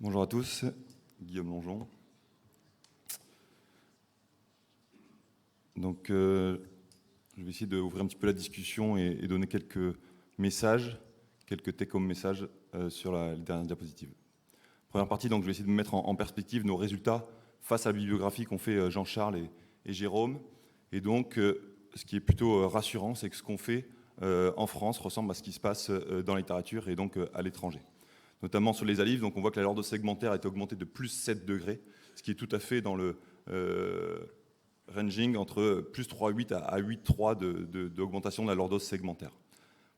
Bonjour à tous, Guillaume Longeon. Donc, je vais essayer d'ouvrir un petit peu la discussion et donner quelques messages, quelques take-home messages sur la dernière diapositive. Première partie, donc, je vais essayer de mettre en perspective nos résultats face à la bibliographie qu'ont fait Jean-Charles et Jérôme. Et donc, ce qui est plutôt rassurant, c'est que ce qu'on fait en France ressemble à ce qui se passe dans la littérature et donc à l'étranger. Notamment sur les alifs, donc on voit que la lordose segmentaire a été augmentée de plus 7 degrés, ce qui est tout à fait dans le ranging entre plus 3,8 à 8,3 d'augmentation de la lordose segmentaire.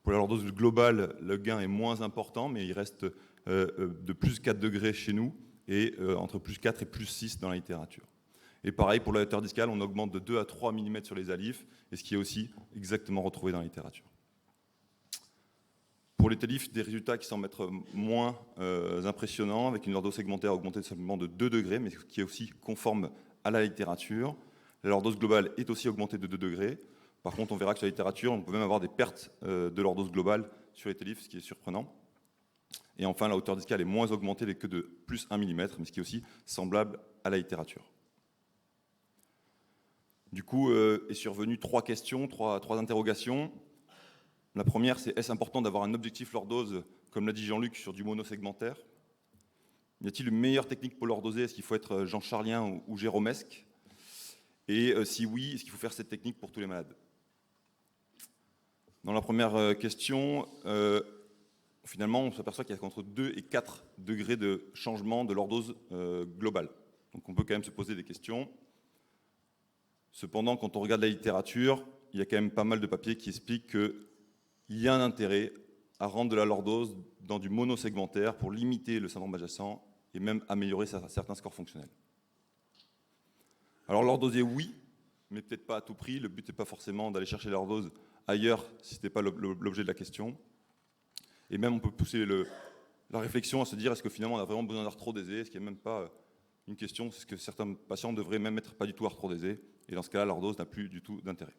Pour la lordose globale, le gain est moins important, mais il reste de plus 4 degrés chez nous et entre plus 4 et plus 6 dans la littérature. Et pareil, pour la hauteur discale, on augmente de 2 à 3 mm sur les alifs, et ce qui est aussi exactement retrouvé dans la littérature. Pour les télifs, des résultats qui semblent être moins impressionnants, avec une lordose segmentaire augmentée simplement de 2 degrés, mais qui est aussi conforme à la littérature. La lordose globale est aussi augmentée de 2 degrés. Par contre, on verra que sur la littérature, on peut même avoir des pertes de lordose globale sur les télifs, ce qui est surprenant. Et enfin, la hauteur discale est moins augmentée que de plus 1 mm, mais ce qui est aussi semblable à la littérature. Du coup, est survenu 3 questions, 3 interrogations. La première, c'est est-ce important d'avoir un objectif lordose, comme l'a dit Jean-Luc, sur du monosegmentaire? Y a-t-il une meilleure technique pour lordoser? Est-ce qu'il faut être jean-charlien ou jérômesque? Et si oui, est-ce qu'il faut faire cette technique pour tous les malades? Dans la première question, finalement, on s'aperçoit qu'il y a entre 2 et 4 degrés de changement de lordose globale. Donc on peut quand même se poser des questions. Cependant, quand on regarde la littérature, il y a quand même pas mal de papiers qui expliquent qu'il y a un intérêt à rendre de la lordose dans du monosegmentaire pour limiter le syndrome adjacent et même améliorer certains scores fonctionnels. Alors lordoser, oui, mais peut-être pas à tout prix. Le but n'est pas forcément d'aller chercher la lordose ailleurs si ce n'était pas l'objet de la question. Et même on peut pousser la réflexion à se dire est-ce que finalement on a vraiment besoin d'arthrodésé? Est-ce qu'il n'y a même pas une question, est-ce que certains patients devraient même être pas du tout arthrodésés? Et dans ce cas-là, la lordose n'a plus du tout d'intérêt.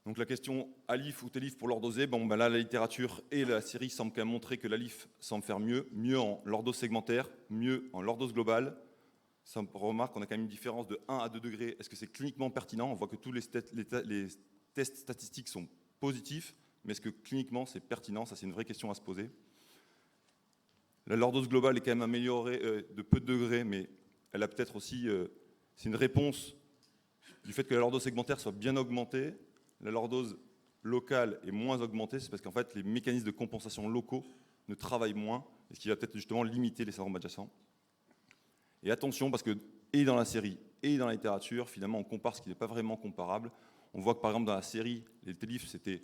Donc la question alif ou télif pour lordoser, là la littérature et la série semblent quand même montrer que l'alif semble faire mieux en lordose segmentaire, mieux en lordose globale. Ça remarque qu'on a quand même une différence de 1 à 2 degrés. Est-ce que c'est cliniquement pertinent? On voit que tous les tests statistiques sont positifs, mais est-ce que cliniquement c'est pertinent? Ça c'est une vraie question à se poser. La lordose globale est quand même améliorée de peu de degrés, mais elle a peut-être aussi, c'est une réponse du fait que la lordose segmentaire soit bien augmentée. La lordose locale est moins augmentée, c'est parce qu'en fait les mécanismes de compensation locaux ne travaillent moins, et ce qui va peut-être justement limiter les syndromes adjacents. Et attention, parce que et dans la série et dans la littérature, finalement on compare ce qui n'est pas vraiment comparable. On voit que par exemple dans la série, les télifs c'était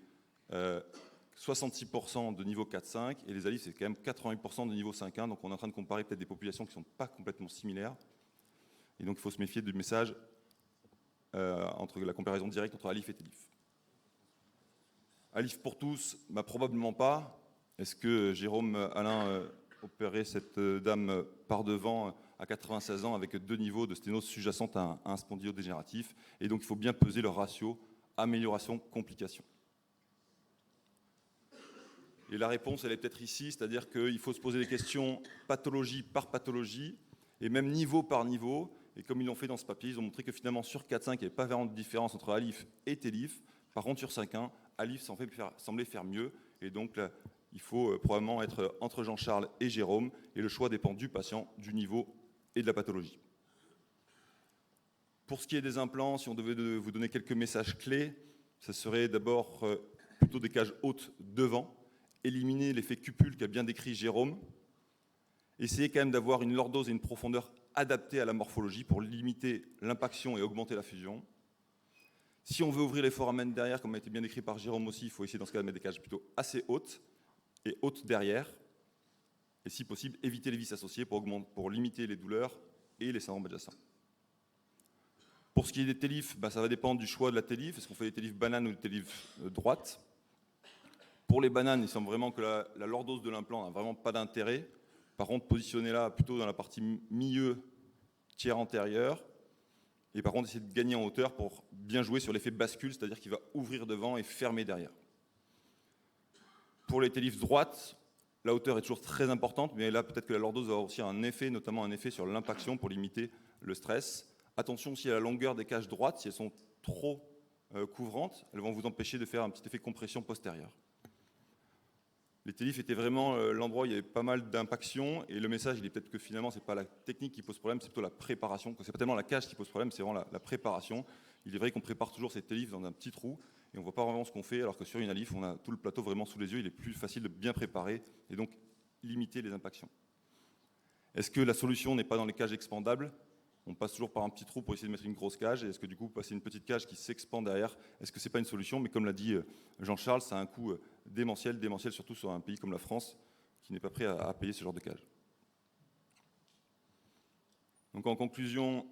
66% de niveau 4-5, et les alifs c'est quand même 88% de niveau 5-1, donc on est en train de comparer peut-être des populations qui ne sont pas complètement similaires. Et donc il faut se méfier du message entre la comparaison directe entre alif et télif. Alif pour tous, probablement pas. Est-ce que Jérôme Alain opérait cette dame par devant à 96 ans avec 2 niveaux de sténose sous-jacente à un spondylodégénératif? Et donc il faut bien peser le ratio amélioration-complication. Et la réponse, elle est peut-être ici, c'est-à-dire qu'il faut se poser des questions pathologie par pathologie, et même niveau par niveau. Et comme ils l'ont fait dans ce papier, ils ont montré que finalement sur 4-5, il n'y avait pas vraiment de différence entre alif et télif. Par contre, sur 5-1, alif semblait faire mieux. Et donc là, il faut probablement être entre Jean-Charles et Jérôme. Et le choix dépend du patient, du niveau et de la pathologie. Pour ce qui est des implants, si on devait vous donner quelques messages clés, ce serait d'abord plutôt des cages hautes devant. Éliminer l'effet cupule qu'a bien décrit Jérôme. Essayez quand même d'avoir une lordose et une profondeur adaptées à la morphologie pour limiter l'impaction et augmenter la fusion. Si on veut ouvrir les foramen derrière, comme a été bien décrit par Jérôme aussi, il faut essayer dans ce cas de mettre des cages plutôt assez hautes et hautes derrière. Et si possible, éviter les vis associées pour limiter les douleurs et les syndromes adjacents. Pour ce qui est des télifs, ça va dépendre du choix de la télif. Est-ce qu'on fait des télifs bananes ou des télifs droites? Pour les bananes, il semble vraiment que la lordose de l'implant n'a vraiment pas d'intérêt. Par contre, positionnez-la plutôt dans la partie milieu tiers antérieur. Et par contre, essayez de gagner en hauteur pour bien jouer sur l'effet bascule, c'est-à-dire qu'il va ouvrir devant et fermer derrière. Pour les télifs droites, La hauteur est toujours très importante, mais là, peut-être que la lordose va avoir aussi un effet, notamment un effet sur l'impaction pour limiter le stress. Attention aussi à la longueur des cages droites. Si elles sont trop couvrantes, elles vont vous empêcher de faire un petit effet compression postérieure. Les TLIF étaient vraiment l'endroit où il y avait pas mal d'impaction, et le message, il est peut-être que finalement, ce n'est pas la technique qui pose problème, c'est plutôt la préparation. Ce n'est pas tellement la cage qui pose problème, c'est vraiment la préparation. Il est vrai qu'on prépare toujours ces TLIF dans un petit trou, et on ne voit pas vraiment ce qu'on fait, alors que sur une ALIF, on a tout le plateau vraiment sous les yeux, il est plus facile de bien préparer, et donc limiter les impactions. Est-ce que la solution n'est pas dans les cages expandables? On passe toujours par un petit trou pour essayer de mettre une grosse cage, et est-ce que du coup, passer une petite cage qui s'expand derrière, est-ce que ce n'est pas une solution? Mais comme l'a dit Jean-Charles, ça a un coût démentiel surtout sur un pays comme la France, qui n'est pas prêt à payer ce genre de cage. Donc en conclusion,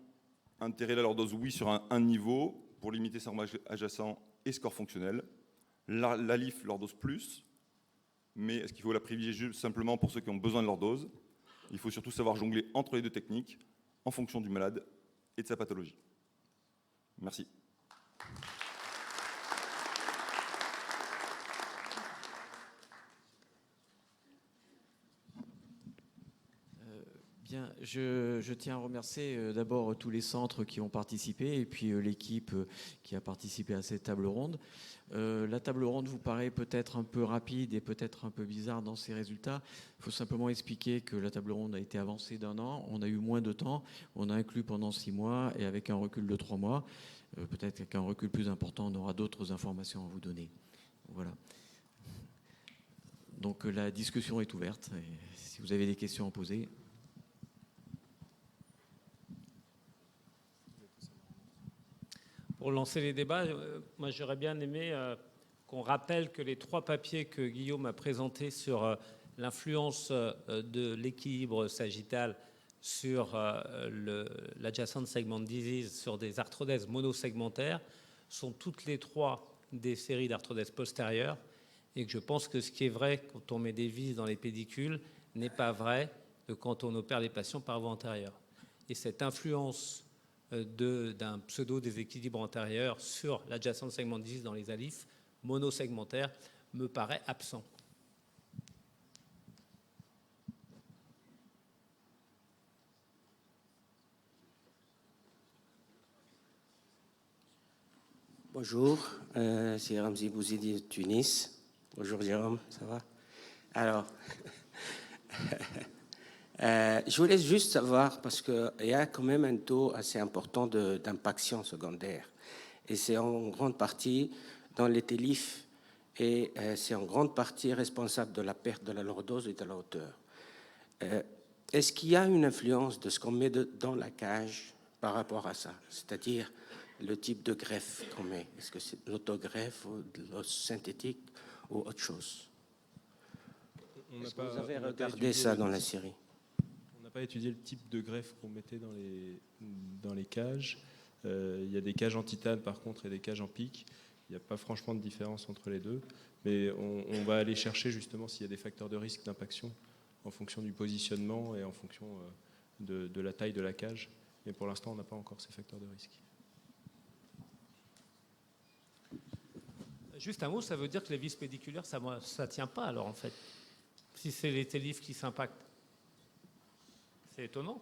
intérêt la lordose, oui, sur un niveau, pour limiter sarcome adjacent et score fonctionnel. L'ALIF lordose plus, mais est-ce qu'il faut la privilégier simplement pour ceux qui ont besoin de lordose? Il faut surtout savoir jongler entre les deux techniques, en fonction du malade et de sa pathologie. Merci. Bien, je tiens à remercier d'abord tous les centres qui ont participé et puis l'équipe qui a participé à cette table ronde. La table ronde vous paraît peut-être un peu rapide et peut-être un peu bizarre dans ses résultats. Il faut simplement expliquer que la table ronde a été avancée d'1 an. On a eu moins de temps. On a inclus pendant 6 mois et avec un recul de 3 mois. Peut-être qu'avec un recul plus important, on aura d'autres informations à vous donner. Voilà. Donc la discussion est ouverte. Et si vous avez des questions à poser... Pour lancer les débats, moi j'aurais bien aimé qu'on rappelle que les 3 papiers que Guillaume a présentés sur l'influence de l'équilibre sagittal sur l'adjacent segment disease sur des arthrodèses monosegmentaires sont toutes les 3 des séries d'arthrodèses postérieures, et que je pense que ce qui est vrai quand on met des vis dans les pédicules n'est pas vrai quand on opère les patients par voie antérieure. Et cette influence d'un pseudo-déséquilibre antérieur sur l'adjacent segment disease dans les ALIF monosegmentaires me paraît absent. Bonjour, c'est Ramzi Bouzidi de Tunis. Bonjour Jérôme, ça va? Alors, je voulais juste savoir, parce qu'il y a quand même un taux assez important d'impaction secondaire. Et c'est en grande partie dans les TLIF, et c'est en grande partie responsable de la perte de la lordose et de la hauteur. Est-ce qu'il y a une influence de ce qu'on met dans la cage par rapport à ça? C'est-à-dire le type de greffe qu'on met. Est-ce que c'est l'autogreffe ou de l'os synthétique ou autre chose? Est-ce que vous avez regardé ça dans la série? On n'a pas étudié le type de greffe qu'on mettait dans les cages. Il y a des cages en titane par contre et des cages en pic. Il n'y a pas franchement de différence entre les deux. Mais on va aller chercher justement s'il y a des facteurs de risque d'impaction en fonction du positionnement et en fonction de la taille de la cage. Mais pour l'instant, on n'a pas encore ces facteurs de risque. Juste un mot, ça veut dire que les vis pédiculaires, ça ne tient pas alors en fait, si c'est les TLIF qui s'impactent. C'est étonnant.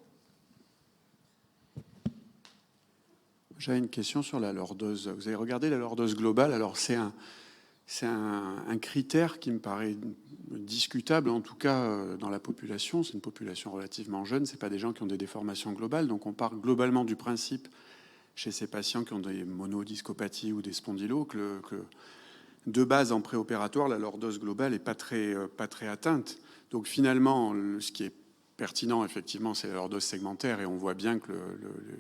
J'avais une question sur la lordose. Vous avez regardé la lordose globale. Alors c'est un critère qui me paraît discutable, en tout cas dans la population. C'est une population relativement jeune. Ce n'est pas des gens qui ont des déformations globales. Donc on part globalement du principe chez ces patients qui ont des monodiscopathies ou des spondylos que de base en préopératoire, la lordose globale n'est pas très atteinte. Donc finalement, ce qui est pertinent, effectivement, c'est la lordose segmentaire, et on voit bien que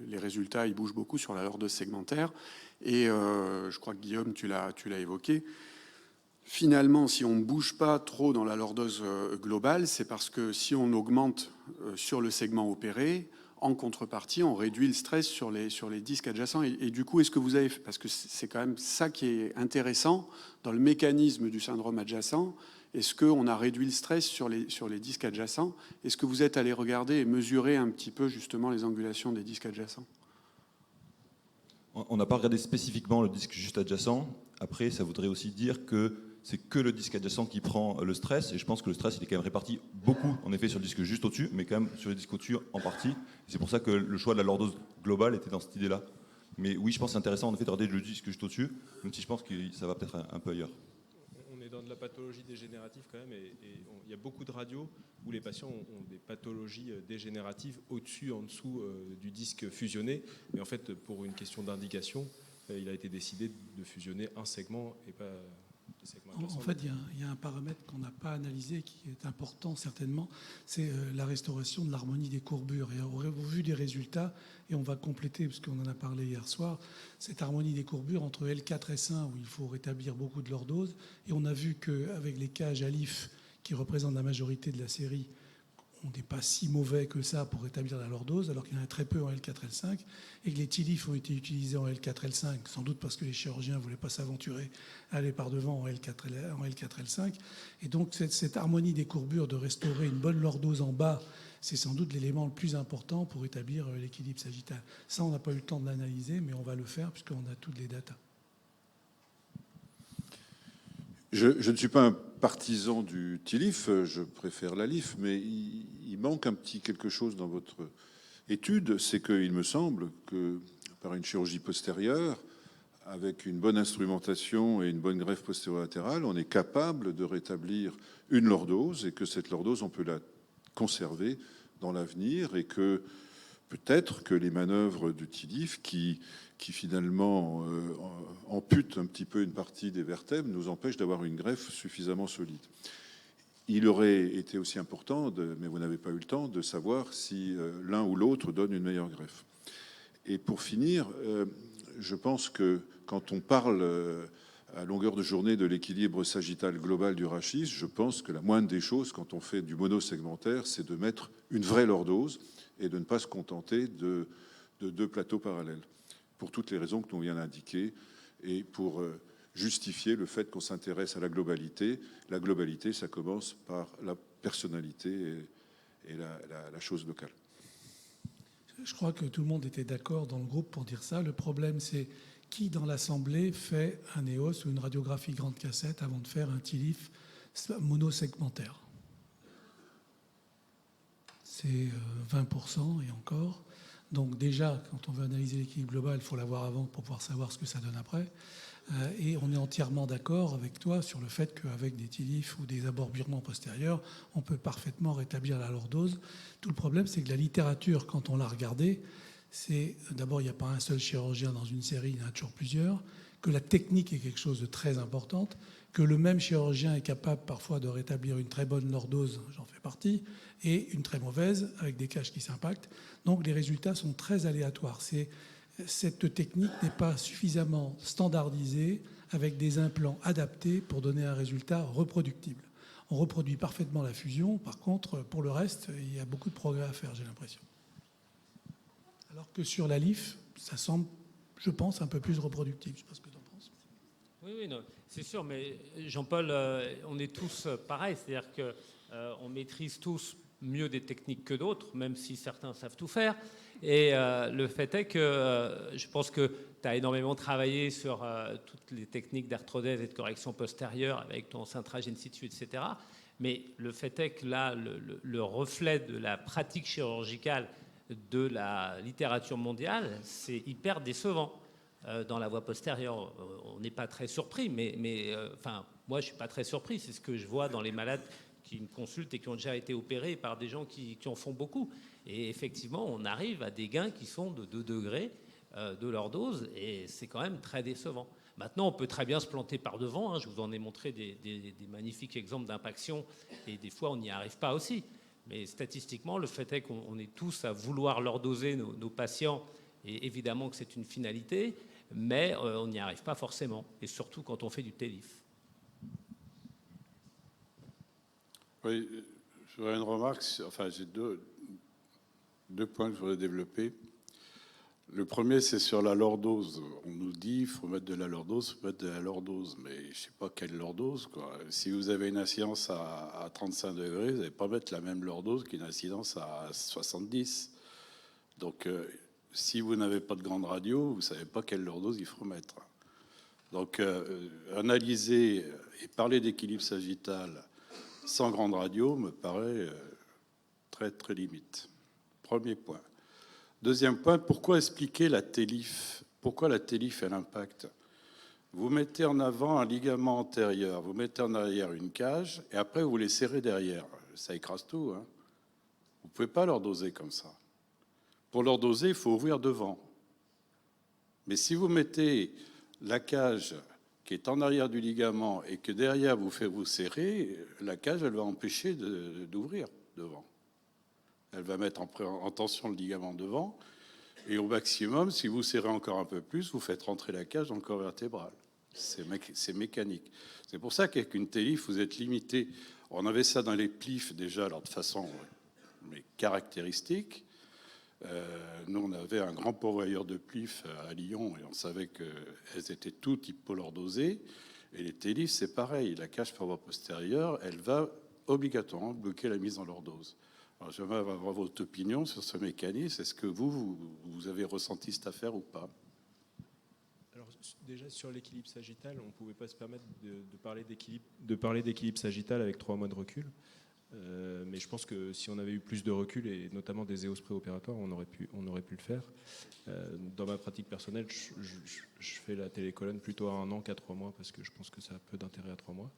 les résultats, ils bougent beaucoup sur la lordose segmentaire. Et je crois que Guillaume, tu l'as évoqué. Finalement, si on ne bouge pas trop dans la lordose globale, c'est parce que si on augmente sur le segment opéré, en contrepartie, on réduit le stress sur les disques adjacents. Et du coup, est-ce que vous avez... Parce que c'est quand même ça qui est intéressant dans le mécanisme du syndrome adjacent. Est-ce qu'on a réduit le stress sur les disques adjacents? Est-ce que vous êtes allé regarder et mesurer un petit peu justement les angulations des disques adjacents? On n'a pas regardé spécifiquement le disque juste adjacent. Après, ça voudrait aussi dire que c'est que le disque adjacent qui prend le stress, et je pense que le stress il est quand même réparti beaucoup en effet sur le disque juste au-dessus, mais quand même sur les disques au-dessus en partie. C'est pour ça que le choix de la lordose globale était dans cette idée-là. Mais oui, je pense que c'est intéressant en effet de regarder le disque juste au-dessus, même si je pense que ça va peut-être un peu ailleurs. On est dans de la pathologie dégénérative quand même, et il y a beaucoup de radios où les patients ont des pathologies dégénératives au-dessus, en dessous du disque fusionné. Mais en fait, pour une question d'indication, il a été décidé de fusionner un segment et pas deux segments. En fait, il y a un paramètre qu'on n'a pas analysé qui est important certainement, c'est la restauration de l'harmonie des courbures. Et au vu des résultats, et on va compléter, parce qu'on en a parlé hier soir, cette harmonie des courbures entre L4 et S1, où il faut rétablir beaucoup de lordose, et on a vu qu'avec les cages ALIF, qui représentent la majorité de la série, on n'est pas si mauvais que ça pour rétablir la lordose, alors qu'il y en a très peu en L4, L5, et que les TILIF ont été utilisés en L4, L5, sans doute parce que les chirurgiens ne voulaient pas s'aventurer à aller par devant en L4, L5. Et donc cette harmonie des courbures, de restaurer une bonne lordose en bas, c'est sans doute l'élément le plus important pour établir l'équilibre sagittal. Ça, on n'a pas eu le temps de l'analyser, mais on va le faire puisqu'on a toutes les datas. Je ne suis pas un partisan du TILIF, je préfère l'ALIF, mais il manque un petit quelque chose dans votre étude, c'est qu'il me semble que par une chirurgie postérieure, avec une bonne instrumentation et une bonne greffe postériolatérale, on est capable de rétablir une lordose et que cette lordose, on peut la conserver dans l'avenir et que peut-être que les manœuvres du TILIF qui finalement amputent un petit peu une partie des vertèbres nous empêchent d'avoir une greffe suffisamment solide. Il aurait été aussi important, mais vous n'avez pas eu le temps, de savoir si l'un ou l'autre donne une meilleure greffe. Et pour finir, je pense que quand on parle à longueur de journée de l'équilibre sagittal global du rachis, je pense que la moindre des choses, quand on fait du monosegmentaire, c'est de mettre une vraie lordose et de ne pas se contenter de deux plateaux parallèles, pour toutes les raisons que l'on vient d'indiquer, et pour justifier le fait qu'on s'intéresse à la globalité. La globalité, ça commence par la personnalité et la chose locale. Je crois que tout le monde était d'accord dans le groupe pour dire ça. Le problème, c'est qui dans l'Assemblée fait un EOS ou une radiographie grande cassette avant de faire un TILIF monosegmentaire. C'est 20% et encore. Donc déjà, quand on veut analyser l'équilibre global, il faut l'avoir avant pour pouvoir savoir ce que ça donne après. Et on est entièrement d'accord avec toi sur le fait qu'avec des TILIF ou des aborburements postérieurs, on peut parfaitement rétablir la lordose. Tout le problème, c'est que la littérature, quand on l'a regardée, c'est d'abord, il n'y a pas un seul chirurgien dans une série, il y en a toujours plusieurs, que la technique est quelque chose de très important, que le même chirurgien est capable parfois de rétablir une très bonne lordose, j'en fais partie, et une très mauvaise, avec des caches qui s'impactent. Donc les résultats sont très aléatoires. Cette technique n'est pas suffisamment standardisée avec des implants adaptés pour donner un résultat reproductible. On reproduit parfaitement la fusion. Par contre, pour le reste, il y a beaucoup de progrès à faire, j'ai l'impression. Alors que sur la LIF, ça semble, je pense, un peu plus reproductible. Je ne sais pas ce que tu en penses. Oui, non, c'est sûr, mais Jean-Paul, on est tous pareils. C'est-à-dire qu'on maîtrise tous mieux des techniques que d'autres, même si certains savent tout faire. Et le fait est que je pense que tu as énormément travaillé sur toutes les techniques d'arthrodèse et de correction postérieure avec ton cintrage in situ, etc. Mais le fait est que là, le reflet de la pratique chirurgicale de la littérature mondiale, c'est hyper décevant dans la voie postérieure. On n'est pas très surpris, mais moi, je ne suis pas très surpris. C'est ce que je vois dans les malades qui me consultent et qui ont déjà été opérés par des gens qui en font beaucoup. Et effectivement, on arrive à des gains qui sont de 2 degrés de lordose, et c'est quand même très décevant. Maintenant, on peut très bien se planter par devant. Hein. Je vous en ai montré des magnifiques exemples d'impaction, et des fois, on n'y arrive pas aussi. Mais statistiquement, le fait est qu'on est tous à vouloir lordoser nos patients, et évidemment que c'est une finalité, mais on n'y arrive pas forcément, et surtout quand on fait du TELIF. Oui, j'aurais une remarque. Enfin, j'ai deux points que je voudrais développer. Le premier, c'est sur la lordose. On nous dit qu'il faut mettre de la lordose, il faut mettre de la lordose. Mais je ne sais pas quelle lordose, quoi. Si vous avez une incidence à 35 degrés, vous n'allez pas mettre la même lordose qu'une incidence à 70. Donc, si vous n'avez pas de grande radio, vous ne savez pas quelle lordose il faut mettre. Donc, analyser et parler d'équilibre sagittal sans grande radio me paraît très, très limite. Premier point. Deuxième point, pourquoi expliquer la TELIF? Pourquoi la TELIF a l'impact? Vous mettez en avant un ligament antérieur, vous mettez en arrière une cage, et après vous les serrez derrière. Ça écrase tout. Hein. Vous ne pouvez pas lordoser comme ça. Pour lordoser, il faut ouvrir devant. Mais si vous mettez la cage qui est en arrière du ligament et que derrière vous faites vous serrer, la cage, elle va empêcher d'ouvrir devant. Elle va mettre en tension le ligament devant. Et au maximum, si vous serrez encore un peu plus, vous faites rentrer la cage dans le corps vertébral. C'est mécanique. C'est pour ça qu'avec une TELIF, vous êtes limité. On avait ça dans les plifs déjà, alors de façon mais caractéristique. Nous, on avait un grand pourvoyeur de plifs à Lyon et on savait qu'elles étaient toutes hypolordosées. Et les TELIF, c'est pareil. La cage par voie postérieure, elle va obligatoirement bloquer la mise en lordose. Alors, j'aimerais avoir votre opinion sur ce mécanisme. Est-ce que vous avez ressenti cette affaire ou pas? Alors, déjà, sur l'équilibre sagittal, on ne pouvait pas se permettre de parler d'équilibre sagittal avec 3 mois de recul. Mais je pense que si on avait eu plus de recul, et notamment des EOS préopératoires, on aurait pu le faire. Dans ma pratique personnelle, je fais la télécolonne plutôt à 1 an qu'à 3 mois, parce que je pense que ça a peu d'intérêt à 3 mois.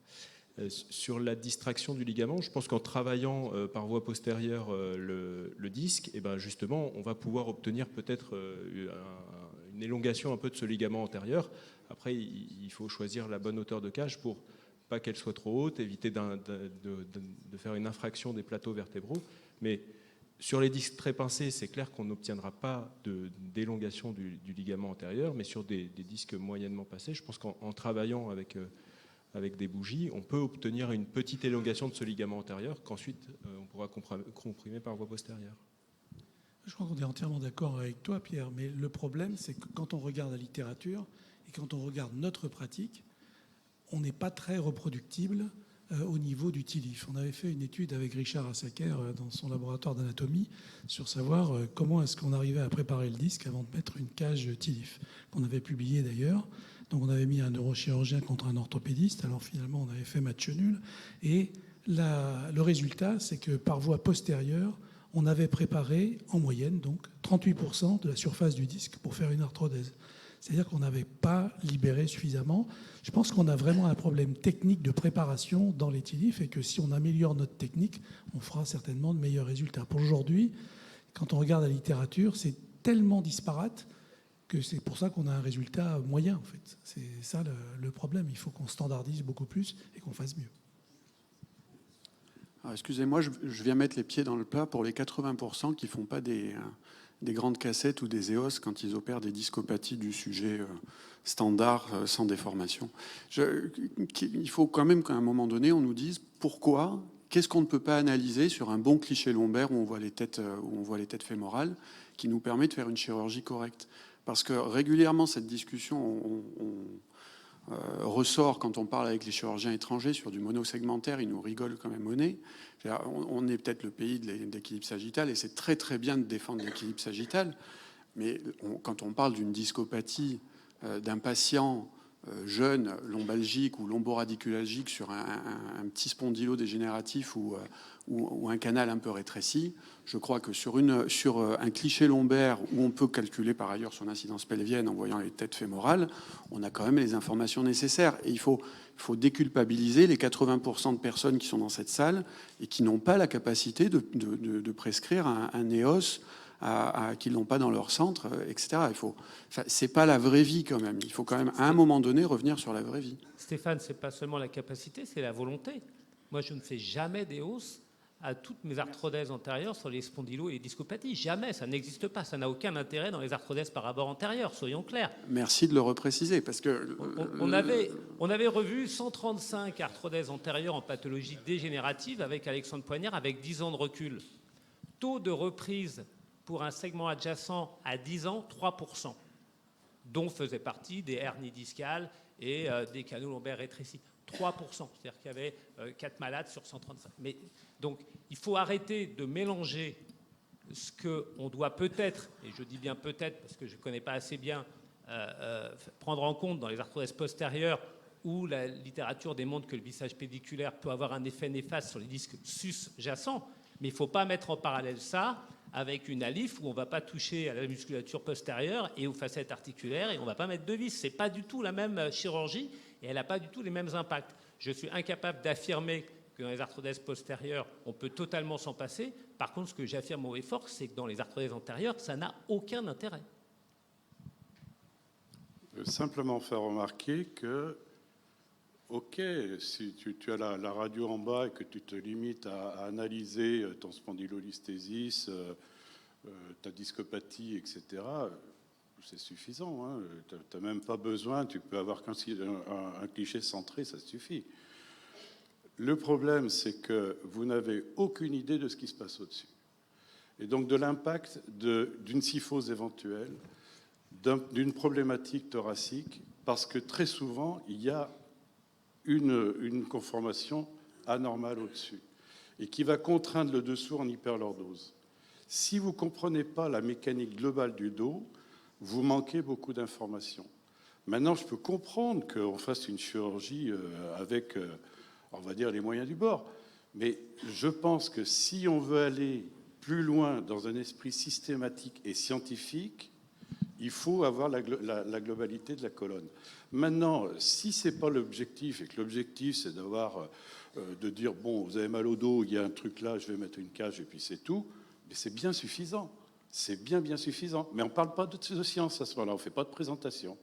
Sur la distraction du ligament, je pense qu'en travaillant par voie postérieure le disque, et ben justement, on va pouvoir obtenir peut-être une élongation un peu de ce ligament antérieur. Après, il faut choisir la bonne hauteur de cage pour pas qu'elle soit trop haute, éviter de faire une infraction des plateaux vertébraux. Mais sur les disques très pincés, c'est clair qu'on n'obtiendra pas d'élongation du ligament antérieur, mais sur des disques moyennement pincés, je pense qu'en travaillant avec des bougies, on peut obtenir une petite élongation de ce ligament antérieur qu'ensuite on pourra comprimer par voie postérieure. Je crois qu'on est entièrement d'accord avec toi, Pierre, mais le problème, c'est que quand on regarde la littérature et quand on regarde notre pratique, on n'est pas très reproductible au niveau du TILIF. On avait fait une étude avec Richard Assaker dans son laboratoire d'anatomie sur savoir comment est-ce qu'on arrivait à préparer le disque avant de mettre une cage TILIF, qu'on avait publié d'ailleurs. Donc on avait mis un neurochirurgien contre un orthopédiste, alors finalement on avait fait match nul. Et le résultat, c'est que par voie postérieure, on avait préparé en moyenne donc 38% de la surface du disque pour faire une arthrodèse. C'est-à-dire qu'on n'avait pas libéré suffisamment. Je pense qu'on a vraiment un problème technique de préparation dans les TILIF et que si on améliore notre technique, on fera certainement de meilleurs résultats. Pour aujourd'hui, quand on regarde la littérature, c'est tellement disparate que c'est pour ça qu'on a un résultat moyen, en fait. C'est ça le problème. Il faut qu'on standardise beaucoup plus et qu'on fasse mieux. Alors, excusez-moi, je viens mettre les pieds dans le plat pour les 80% qui ne font pas des grandes cassettes ou des EOS quand ils opèrent des discopathies du sujet standard sans déformation. Il faut quand même qu'à un moment donné, on nous dise pourquoi, qu'est-ce qu'on ne peut pas analyser sur un bon cliché lombaire où on voit les têtes fémorales qui nous permet de faire une chirurgie correcte. Parce que régulièrement, cette discussion ressort quand on parle avec les chirurgiens étrangers sur du monosegmentaire, ils nous rigolent quand même au nez. On est peut-être le pays de l'équilibre sagittal et c'est très très bien de défendre l'équilibre sagittal, mais quand on parle d'une discopathie d'un patient jeune, lombalgique ou lomboradiculalgique sur un petit spondylodégénératif ou un canal un peu rétréci, je crois que sur un cliché lombaire où on peut calculer par ailleurs son incidence pelvienne en voyant les têtes fémorales, on a quand même les informations nécessaires. Et il faut déculpabiliser les 80% de personnes qui sont dans cette salle et qui n'ont pas la capacité de prescrire un EOS qui l'ont pas dans leur centre, etc. C'est pas la vraie vie quand même. Il faut quand même à un moment donné revenir sur la vraie vie. Stéphane, c'est pas seulement la capacité, c'est la volonté. Moi, je ne fais jamais des hausses à toutes mes arthrodèses antérieures sur les spondylos et les discopathies. Jamais, ça n'existe pas. Ça n'a aucun intérêt dans les arthrodèses par abord antérieur, soyons clairs. Merci de le repréciser, parce que... On avait revu 135 arthrodèses antérieures en pathologie dégénérative avec Alexandre Poignard, avec 10 ans de recul. Taux de reprise pour un segment adjacent à 10 ans, 3%, dont faisaient partie des hernies discales et des canaux lombaires rétrécis. 3%, c'est-à-dire qu'il y avait 4 malades sur 135. Mais, donc, il faut arrêter de mélanger ce qu'on doit peut-être, et je dis bien peut-être parce que je ne connais pas assez bien prendre en compte dans les arthrodèses postérieures, où la littérature démontre que le vissage pédiculaire peut avoir un effet néfaste sur les disques sus-jacents, mais il ne faut pas mettre en parallèle ça avec une ALIF où on ne va pas toucher à la musculature postérieure et aux facettes articulaires et on ne va pas mettre de vis. Ce n'est pas du tout la même chirurgie et elle n'a pas du tout les mêmes impacts. Je suis incapable d'affirmer que dans les arthrodèses postérieures, on peut totalement s'en passer. Par contre, ce que j'affirme haut et fort, c'est que dans les arthrodèses antérieures, ça n'a aucun intérêt. Je veux simplement faire remarquer que, ok, si tu as la radio en bas et que tu te limites à analyser ton spondylolisthésis, ta discopathie, etc., c'est suffisant. Hein. Tu n'as même pas besoin, tu peux avoir un cliché centré, ça suffit. Le problème, c'est que vous n'avez aucune idée de ce qui se passe au-dessus. Et donc de l'impact d'une syphose éventuelle, d'une problématique thoracique, parce que très souvent, il y a une conformation anormale au-dessus et qui va contraindre le dessous en hyperlordose. Si vous ne comprenez pas la mécanique globale du dos, vous manquez beaucoup d'informations. Maintenant, je peux comprendre qu'on fasse une chirurgie avec, on va dire, les moyens du bord. Mais je pense que si on veut aller plus loin dans un esprit systématique et scientifique, il faut avoir la globalité de la colonne. Maintenant, si ce n'est pas l'objectif, et que l'objectif, c'est de dire, bon, vous avez mal au dos, il y a un truc là, je vais mettre une cage, et puis c'est tout, mais c'est bien suffisant. C'est bien suffisant. Mais on ne parle pas de science à ce moment-là, on ne fait pas de présentation.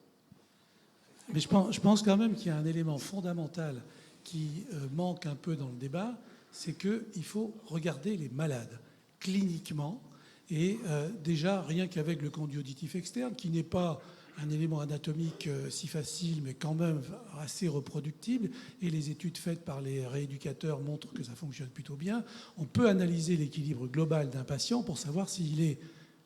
Mais je pense quand même qu'il y a un élément fondamental qui manque un peu dans le débat, c'est qu'il faut regarder les malades cliniquement. Et déjà, rien qu'avec le conduit auditif externe, qui n'est pas un élément anatomique si facile, mais quand même assez reproductible, et les études faites par les rééducateurs montrent que ça fonctionne plutôt bien, on peut analyser l'équilibre global d'un patient pour savoir s'il est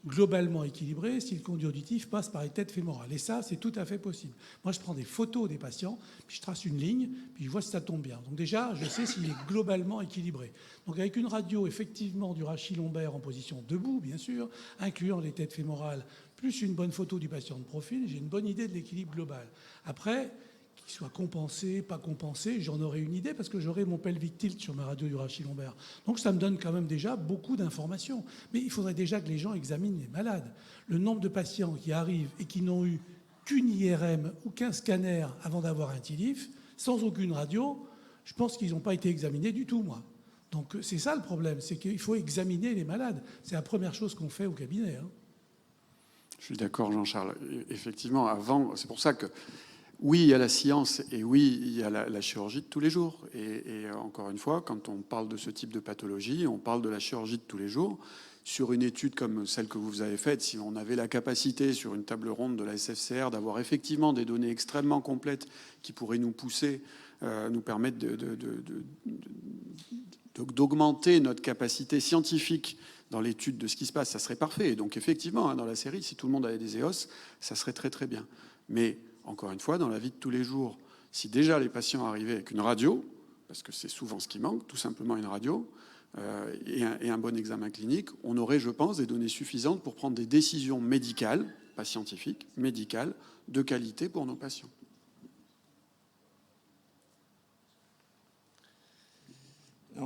globalement équilibré, si le conduit auditif passe par les têtes fémorales. Et ça, c'est tout à fait possible. Moi, je prends des photos des patients, puis je trace une ligne, puis je vois si ça tombe bien. Donc déjà, je sais s'il est globalement équilibré. Donc avec une radio, effectivement, du rachis lombaire en position debout, bien sûr, incluant les têtes fémorales, plus une bonne photo du patient de profil, j'ai une bonne idée de l'équilibre global. Après, qu'il soit compensé, pas compensé, j'en aurai une idée parce que j'aurai mon pelvic tilt sur ma radio du rachis lombaire. Donc ça me donne quand même déjà beaucoup d'informations. Mais il faudrait déjà que les gens examinent les malades. Le nombre de patients qui arrivent et qui n'ont eu qu'une IRM ou qu'un scanner avant d'avoir un TILIF, sans aucune radio, je pense qu'ils n'ont pas été examinés du tout, moi. Donc c'est ça le problème, c'est qu'il faut examiner les malades. C'est la première chose qu'on fait au cabinet. Hein. Je suis d'accord, Jean-Charles. Effectivement, avant, c'est pour ça que oui, il y a la science et oui, il y a la chirurgie de tous les jours. Et encore une fois, quand on parle de ce type de pathologie, on parle de la chirurgie de tous les jours. Sur une étude comme celle que vous avez faite, si on avait la capacité sur une table ronde de la SFCR d'avoir effectivement des données extrêmement complètes qui pourraient nous pousser, nous permettre d'augmenter notre capacité scientifique dans l'étude de ce qui se passe, ça serait parfait. Et donc effectivement, dans la série, si tout le monde avait des EOS, ça serait très très bien. Mais encore une fois, dans la vie de tous les jours, si déjà les patients arrivaient avec une radio, parce que c'est souvent ce qui manque, tout simplement une radio, et un bon examen clinique, on aurait, je pense, des données suffisantes pour prendre des décisions médicales, pas scientifiques, médicales, de qualité pour nos patients.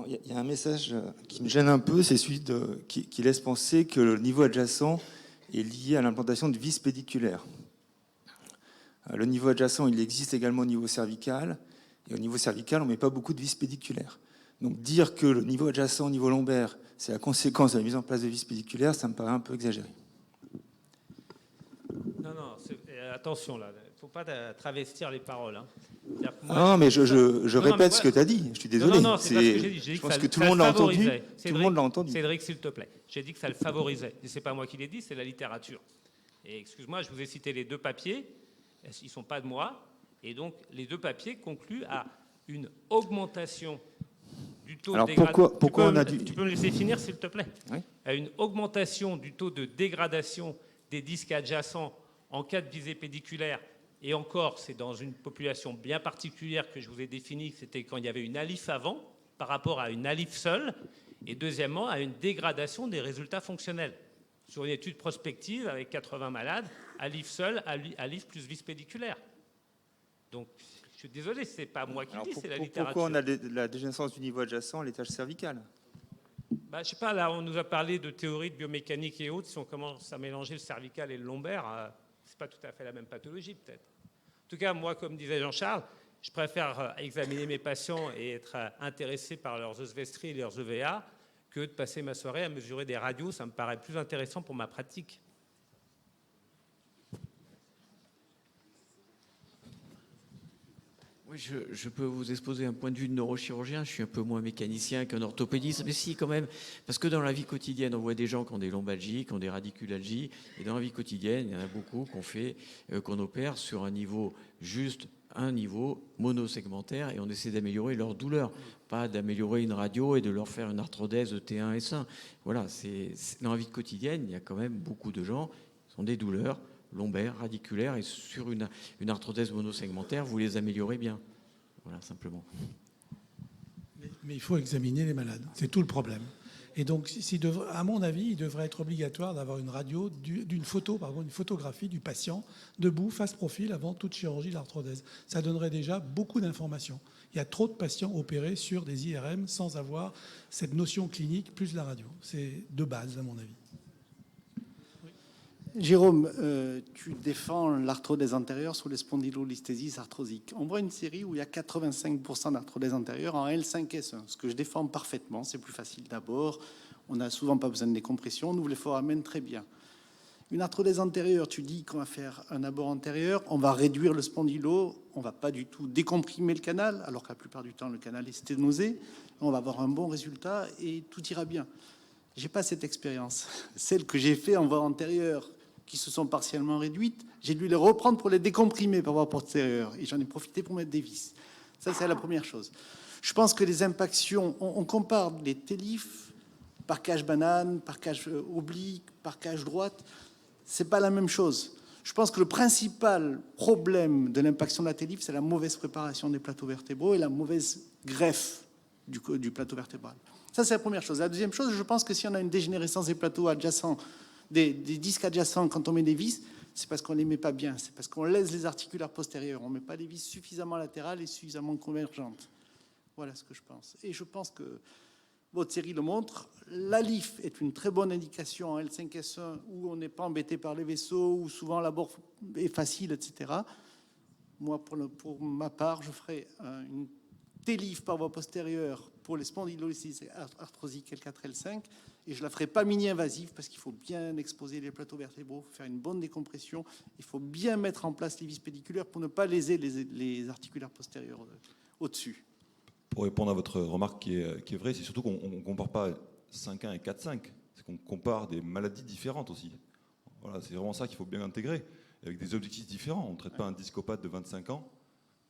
Il y a un message qui me gêne un peu, c'est celui qui laisse penser que le niveau adjacent est lié à l'implantation de vis pédiculaires. Le niveau adjacent, il existe également au niveau cervical, et au niveau cervical, on ne met pas beaucoup de vis pédiculaires. Donc dire que le niveau adjacent au niveau lombaire, c'est la conséquence de la mise en place de vis pédiculaires, ça me paraît un peu exagéré. Non, attention là, il ne faut pas travestir les paroles. Hein. Non, mais je répète ce que tu as dit, je suis désolé. Non, c'est pas ce que j'ai dit. Je pense que tout le monde l'a entendu. Tout le monde l'a entendu. Cédric, s'il te plaît, j'ai dit que ça le favorisait. Et ce n'est pas moi qui l'ai dit, c'est la littérature. Et excuse-moi, je vous ai cité les deux papiers, ils ne sont pas de moi, et donc les deux papiers concluent à une augmentation du taux de dégradation. Pourquoi on a dû... Tu peux me laisser finir, s'il te plaît? Oui. À une augmentation du taux de dégradation des disques adjacents en cas de visée pédiculaire. Et encore, c'est dans une population bien particulière que je vous ai définie, c'était quand il y avait une ALIF avant, par rapport à une ALIF seule, et deuxièmement, à une dégradation des résultats fonctionnels. sur une étude prospective avec 80 malades, ALIF seul, ALIF plus vis pédiculaire. Donc, je suis désolé, c'est pas moi qui le dis, c'est la littérature. Pourquoi on a la dégénérescence du niveau adjacent à l'étage cervical? Bah, je sais pas, là, on nous a parlé de théorie de biomécanique et autres. Si on commence à mélanger le cervical et le lombaire, c'est pas tout à fait la même pathologie, peut-être. En tout cas, moi, comme disait Jean-Charles, je préfère examiner mes patients et être intéressé par leurs oswestries et leurs EVA que de passer ma soirée à mesurer des radios. Ça me paraît plus intéressant pour ma pratique. Oui, je peux vous exposer un point de vue de neurochirurgien. Je suis un peu moins mécanicien qu'un orthopédiste, mais si quand même, parce que dans la vie quotidienne, on voit des gens qui ont des lombalgies, qui ont des radiculalgies, et dans la vie quotidienne, il y en a beaucoup qu'on opère sur un niveau juste, un niveau monosegmentaire, et on essaie d'améliorer leur douleur, pas d'améliorer une radio et de leur faire une arthrodèse T1 S1. Voilà, dans la vie quotidienne, il y a quand même beaucoup de gens qui ont des douleurs lombaires, radiculaires, et sur une arthrodèse monosegmentaire, vous les améliorez bien. Voilà, simplement. Mais il faut examiner les malades. C'est tout le problème. Et donc, à mon avis, il devrait être obligatoire d'avoir une radio, une photographie du patient debout, face profil, avant toute chirurgie d'arthrodèse. Ça donnerait déjà beaucoup d'informations. Il y a trop de patients opérés sur des IRM sans avoir cette notion clinique plus la radio. C'est de base, à mon avis. Jérôme, tu défends l'arthrodèse antérieure sous les spondylolisthésies arthrosiques. On voit une série où il y a 85% d'arthrodèse antérieure en L5S1, ce que je défends parfaitement. C'est plus facile d'abord. On n'a souvent pas besoin de décompression. On ouvre les foramen très bien. Une arthrodèse antérieure, tu dis qu'on va faire un abord antérieur, on va réduire le spondylo, on ne va pas du tout décomprimer le canal, alors que la plupart du temps, le canal est sténosé. On va avoir un bon résultat et tout ira bien. Je n'ai pas cette expérience. Celle que j'ai fait en voie antérieure, qui se sont partiellement réduites, j'ai dû les reprendre pour les décomprimer par voie postérieure. Et j'en ai profité pour mettre des vis. Ça, c'est la première chose. Je pense que les impactions, on compare les TELIF par cage banane, par cage oblique, par cage droite. C'est pas la même chose. Je pense que le principal problème de l'impaction de la TELIF, c'est la mauvaise préparation des plateaux vertébraux et la mauvaise greffe du plateau vertébral. Ça, c'est la première chose. La deuxième chose, je pense que si on a une dégénérescence des plateaux adjacents, des disques adjacents quand on met des vis, c'est parce qu'on ne les met pas bien, c'est parce qu'on lèse les articulaires postérieurs, on ne met pas les vis suffisamment latérales et suffisamment convergentes. Voilà ce que je pense. Et je pense que votre série le montre, l'ALIF est une très bonne indication en L5S1 où on n'est pas embêté par les vaisseaux, où souvent l'abord est facile, etc. Moi, pour ma part, je ferai une TELIF par voie postérieure pour les spondylolisthésies arthrosiques L4, L5, et je la ferai pas mini-invasive parce qu'il faut bien exposer les plateaux vertébraux, faire une bonne décompression, il faut bien mettre en place les vis pédiculaires pour ne pas léser les articulaires postérieurs au-dessus. Pour répondre à votre remarque qui est vraie, c'est surtout qu'on ne compare pas 5.1 et 4.5, c'est qu'on compare des maladies différentes aussi. Voilà, c'est vraiment ça qu'il faut bien intégrer, avec des objectifs différents. On ne traite pas un discopathe de 25 ans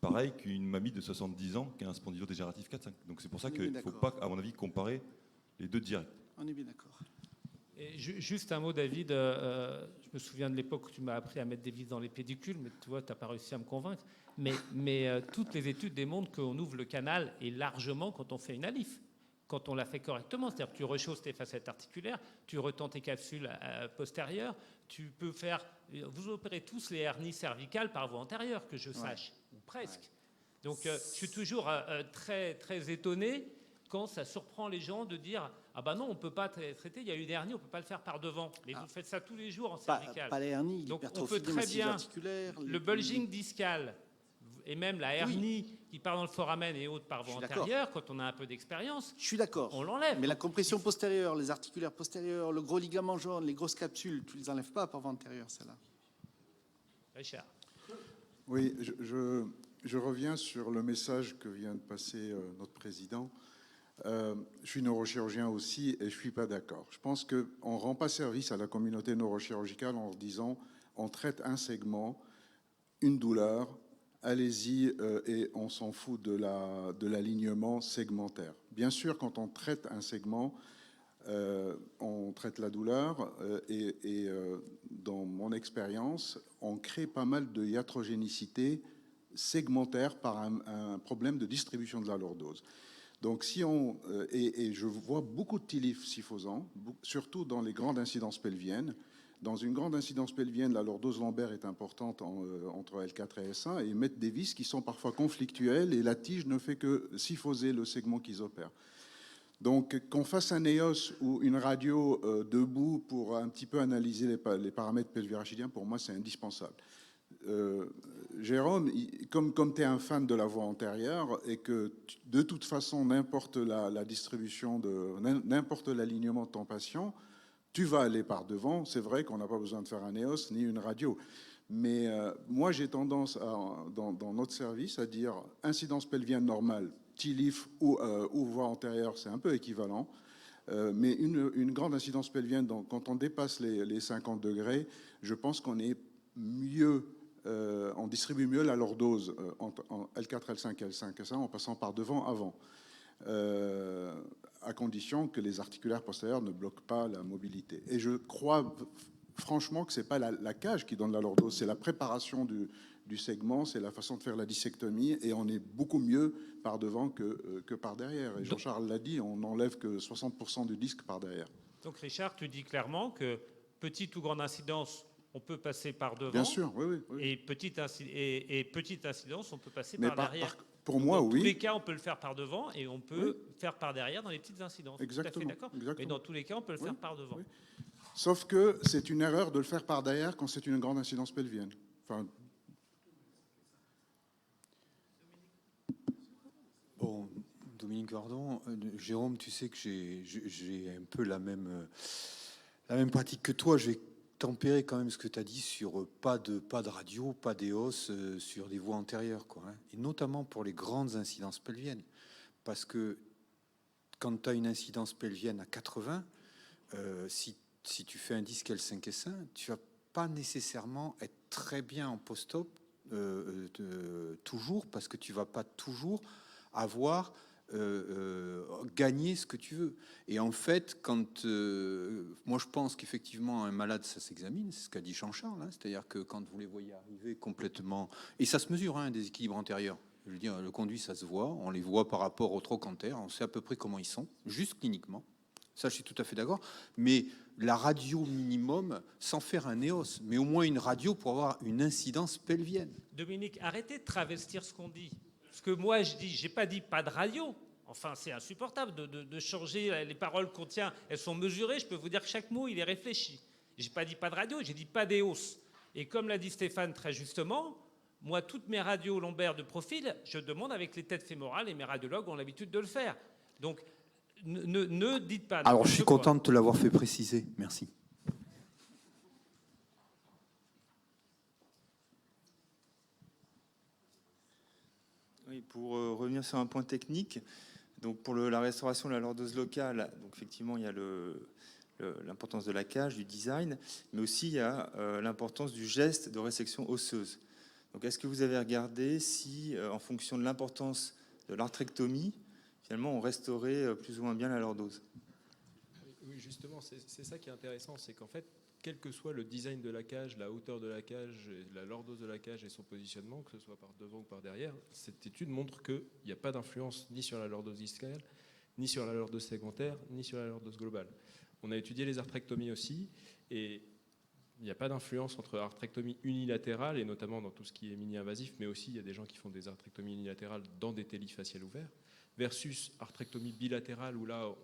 pareil qu'une mamie de 70 ans qui a un spondylodégénératif 4.5. Donc c'est pour ça qu'il ne faut pas, à mon avis, comparer les deux directs. On est bien d'accord. Et juste un mot, David. Je me souviens de l'époque où tu m'as appris à mettre des vis dans les pédicules, mais tu vois, tu n'as pas réussi à me convaincre. Mais toutes les études démontrent qu'on ouvre le canal et largement quand on fait une ALIF, quand on la fait correctement. C'est-à-dire que tu rechausses tes facettes articulaires, tu retends tes capsules postérieures, tu peux faire... Vous opérez tous les hernies cervicales par voie antérieure, que je sache, ou presque. Donc je suis toujours très, très étonné quand ça surprend les gens de dire « Ah ben non, on ne peut pas traiter, il y a une hernie, on ne peut pas le faire par devant. » Mais vous faites ça tous les jours en cervical. Pas les hernies, donc on peut très bien le bulging discal et même la hernie qui part dans le foramen et autres par voie antérieure, quand on a un peu d'expérience, je suis d'accord. On l'enlève. Mais la compression postérieure, les articulaires postérieurs, le gros ligament jaune, les grosses capsules, tu ne les enlèves pas par voie antérieure, celle-là. Richard. Oui, je reviens sur le message que vient de passer notre président. Je suis neurochirurgien aussi et je ne suis pas d'accord. Je pense qu'on ne rend pas service à la communauté neurochirurgicale en disant on traite un segment, une douleur, allez-y et on s'en fout de l'alignement segmentaire. Bien sûr, quand on traite un segment, on traite la douleur et dans mon expérience, on crée pas mal de iatrogénicité segmentaire par un problème de distribution de la lordose. Donc, si on, et je vois beaucoup de TILIF syphosants, surtout dans les grandes incidences pelviennes. Dans une grande incidence pelvienne, la lordose lombaire est importante entre L4 et S1, et ils mettent des vis qui sont parfois conflictuelles, et la tige ne fait que syphoser le segment qu'ils opèrent. Donc, qu'on fasse un EOS ou une radio debout pour un petit peu analyser les paramètres pelvirachidiens, pour moi, c'est indispensable. Jérôme, comme tu es un fan de la voie antérieure et que de toute façon, n'importe la distribution, n'importe l'alignement de ton patient, tu vas aller par devant. C'est vrai qu'on n'a pas besoin de faire un EOS ni une radio. Mais moi, j'ai tendance, dans notre service, à dire incidence pelvienne normale, TILIF ou voie antérieure, c'est un peu équivalent. Mais une grande incidence pelvienne, quand on dépasse les 50 degrés, je pense qu'on est mieux, on distribue mieux la lordose en L4, L5, L5, L5 en passant par devant avant. À condition que les articulaires postérieurs ne bloquent pas la mobilité. Et je crois franchement que ce n'est pas la cage qui donne la lordose, c'est la préparation du segment, c'est la façon de faire la dissectomie, et on est beaucoup mieux par devant que par derrière. Et Jean-Charles l'a dit, on n'enlève que 60% du disque par derrière. Donc Richard, tu dis clairement que petite ou grande incidence, on peut passer par devant. Bien sûr, oui. Et petite incidence, on peut passer Mais par derrière. Pour moi, dans oui. tous les cas, on peut le faire par devant et on peut faire par derrière dans les petites incidences. Exactement. Tout à fait d'accord. Mais dans tous les cas, on peut le faire par devant. Oui. Sauf que c'est une erreur de le faire par derrière quand c'est une grande incidence pelvienne. Enfin... Bon, Dominique Gordon, Jérôme, tu sais que j'ai un peu la même pratique que toi. Je vais tempérer quand même ce que tu as dit sur pas de radio, pas d'EOS sur des voies antérieures, quoi, hein. Et notamment pour les grandes incidences pelviennes. Parce que quand tu as une incidence pelvienne à 80, si tu fais un disque L5 S1, tu vas pas nécessairement être très bien en post-op toujours, parce que tu vas pas toujours avoir gagner ce que tu veux. Et en fait, quand moi je pense qu'effectivement un malade, ça s'examine, c'est ce qu'a dit Jean-Charles, hein, c'est-à-dire que quand vous les voyez arriver complètement, et ça se mesure, hein, des équilibres antérieurs. Je veux dire, le conduit, ça se voit, on les voit par rapport au trochanter, on sait à peu près comment ils sont, juste cliniquement. Ça, je suis tout à fait d'accord. Mais la radio minimum, sans faire un EOS, mais au moins une radio pour avoir une incidence pelvienne. Dominique, arrêtez de travestir ce qu'on dit. Parce que moi, je dis, j'ai pas dit pas de radio. Enfin, c'est insupportable de changer les paroles qu'on tient. Elles sont mesurées. Je peux vous dire que chaque mot, il est réfléchi. J'ai pas dit pas de radio, j'ai dit pas d'EOS. Et comme l'a dit Stéphane très justement, moi, toutes mes radios lombaires de profil, je demande avec les têtes fémorales et mes radiologues ont l'habitude de le faire. Donc, ne dites pas. Alors, je suis content de te l'avoir fait préciser. Merci. Oui, pour revenir sur un point technique, donc pour la restauration de la lordose locale, donc effectivement, il y a l'importance de la cage, du design, mais aussi il y a l'importance du geste de résection osseuse. Donc, est-ce que vous avez regardé si, en fonction de l'importance de l'arthrectomie, finalement, on restaurait plus ou moins bien la lordose? Oui, justement, c'est ça qui est intéressant, c'est qu'en fait, quel que soit le design de la cage, la hauteur de la cage, la lordose de la cage et son positionnement, que ce soit par devant ou par derrière, cette étude montre qu'il n'y a pas d'influence ni sur la lordose discale, ni sur la lordose segmentaire, ni sur la lordose globale. On a étudié les arthrectomies aussi, et il n'y a pas d'influence entre arthrectomie unilatérale, et notamment dans tout ce qui est mini-invasif, mais aussi il y a des gens qui font des arthrectomies unilatérales dans des télis faciales ouverts, versus arthrectomie bilatérale, où là,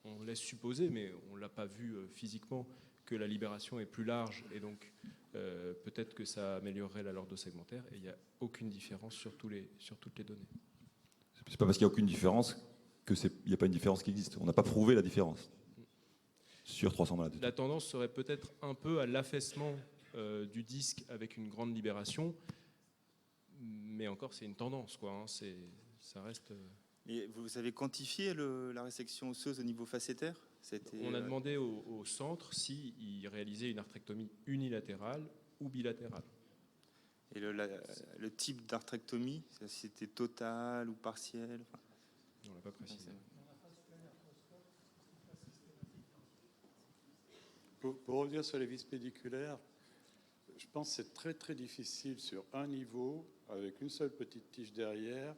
on laisse supposer, mais on ne l'a pas vu physiquement, que la libération est plus large, et donc peut-être que ça améliorerait la lordose segmentaire, et il n'y a aucune différence sur toutes les données. C'est pas parce qu'il n'y a aucune différence qu'il n'y a pas une différence qui existe. On n'a pas prouvé la différence sur 300 malades. La tendance serait peut-être un peu à l'affaissement du disque avec une grande libération, mais encore c'est une tendance, quoi, hein, ça reste... Et vous avez quantifié la résection osseuse au niveau facétaire? On a demandé au centre s'il réalisait une arthrectomie unilatérale ou bilatérale. Et le type d'arthrectomie, c'était total ou partiel? On ne l'a pas précisé. Pour revenir sur les vis pédiculaires, je pense que c'est très très difficile sur un niveau, avec une seule petite tige derrière,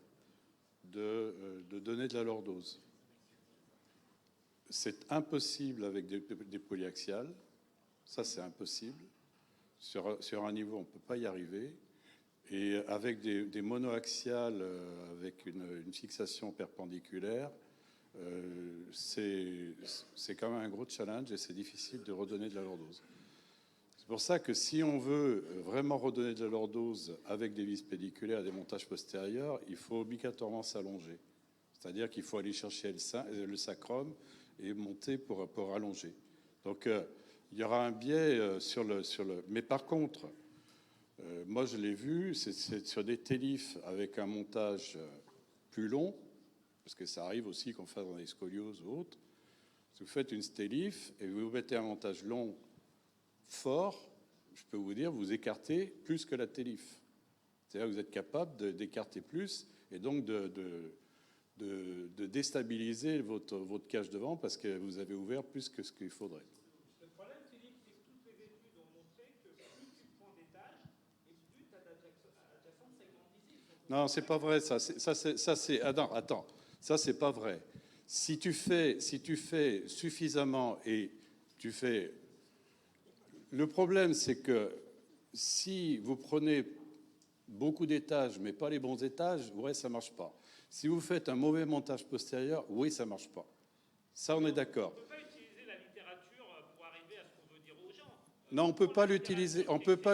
de donner de la lordose. C'est impossible avec des polyaxiales. Ça, c'est impossible. Sur un niveau, on ne peut pas y arriver. Et avec des monoaxiales, avec une fixation perpendiculaire, c'est quand même un gros challenge et c'est difficile de redonner de la lordose. C'est pour ça que si on veut vraiment redonner de la lordose avec des vis pédiculaires et des montages postérieurs, il faut obligatoirement s'allonger. C'est-à-dire qu'il faut aller chercher le sacrum et monter pour allonger. Donc il y aura un biais sur le... Mais par contre, moi je l'ai vu, c'est sur des télifs avec un montage plus long, parce que ça arrive aussi qu'on fasse dans des scolioses ou autres. Si vous faites une stélif et vous mettez un montage long fort, je peux vous dire, vous écartez plus que la télif. C'est-à-dire que vous êtes capable d'écarter plus et donc de déstabiliser votre cage devant parce que vous avez ouvert plus que ce qu'il faudrait. Le problème, Philippe, c'est que toutes les études ont montré que plus tu prends d'étages et plus tu as d'adjacentes segmenticides. Non, c'est pas vrai, ça. Attends, ça c'est pas vrai. Si tu fais suffisamment et tu fais... Le problème, c'est que si vous prenez beaucoup d'étages, mais pas les bons étages, ouais, ça marche pas. Si vous faites un mauvais montage postérieur, oui, ça marche pas. Ça, on est d'accord. On ne peut pas utiliser la littérature pour arriver à ce qu'on veut dire aux gens. Non, on peut pas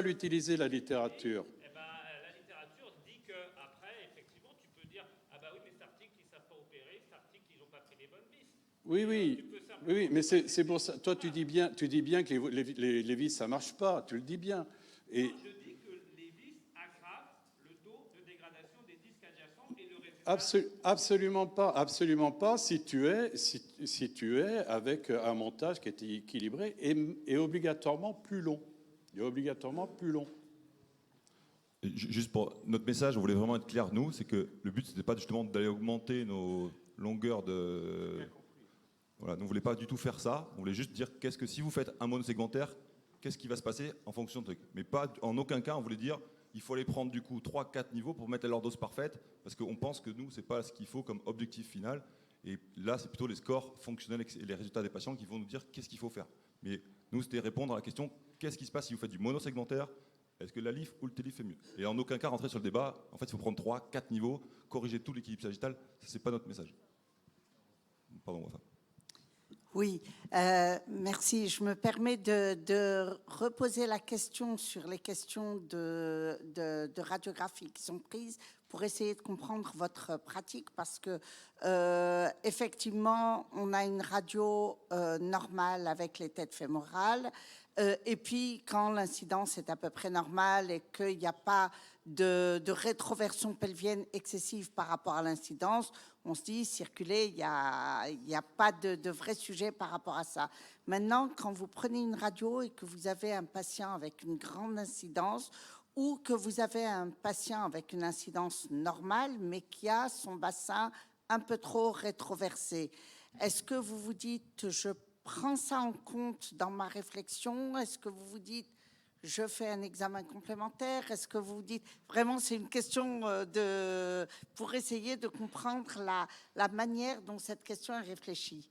l'utiliser, la littérature. Eh ben, la littérature dit qu'après, effectivement, tu peux dire « Ah bah oui, mais cet article, ils ne savent pas opérer, cet article, ils n'ont pas pris les bonnes vis. » Oui, mais c'est pour ça. Toi, tu dis bien que les vis, ça marche pas. Tu le dis bien. Et je dis que les vis aggravent le taux de dégradation des disques adjacents et le résultat... Absolument pas. Si tu es avec un montage qui est équilibré et obligatoirement plus long. Il est obligatoirement plus long. Et juste pour notre message, on voulait vraiment être clair, nous, c'est que le but, c'était pas justement d'aller augmenter nos longueurs de... Voilà, nous, on ne voulait pas du tout faire ça. On voulait juste dire si vous faites un monosegmentaire, qu'est-ce qui va se passer en fonction de truc. Mais pas en aucun cas, on voulait dire il faut aller prendre du coup 3-4 niveaux pour mettre la lordose parfaite, parce qu'on pense que nous, c'est pas ce qu'il faut comme objectif final. Et là, c'est plutôt les scores fonctionnels et les résultats des patients qui vont nous dire qu'est-ce qu'il faut faire. Mais nous, c'était répondre à la question qu'est-ce qui se passe si vous faites du monosegmentaire? Est-ce que la LIF ou le TELIF est mieux? Et en aucun cas rentrer sur le débat. En fait, il faut prendre 3-4 niveaux, corriger tout l'équilibre sagittal. Ça, c'est pas notre message. Pardon, Wafa. Oui, merci. Je me permets de reposer la question sur les questions de radiographie qui sont prises pour essayer de comprendre votre pratique parce que effectivement, on a une radio normale avec les têtes fémorales et puis quand l'incidence est à peu près normale et qu'il n'y a pas de rétroversion pelvienne excessive par rapport à l'incidence, on se dit circuler, il n'y a pas de vrai sujet par rapport à ça. Maintenant, quand vous prenez une radio et que vous avez un patient avec une grande incidence ou que vous avez un patient avec une incidence normale mais qui a son bassin un peu trop rétroversé, est-ce que vous vous dites je prends ça en compte dans ma réflexion? Est-ce que vous vous dites je fais un examen complémentaire? Est-ce que vous dites vraiment c'est une question pour essayer de comprendre la manière dont cette question est réfléchie?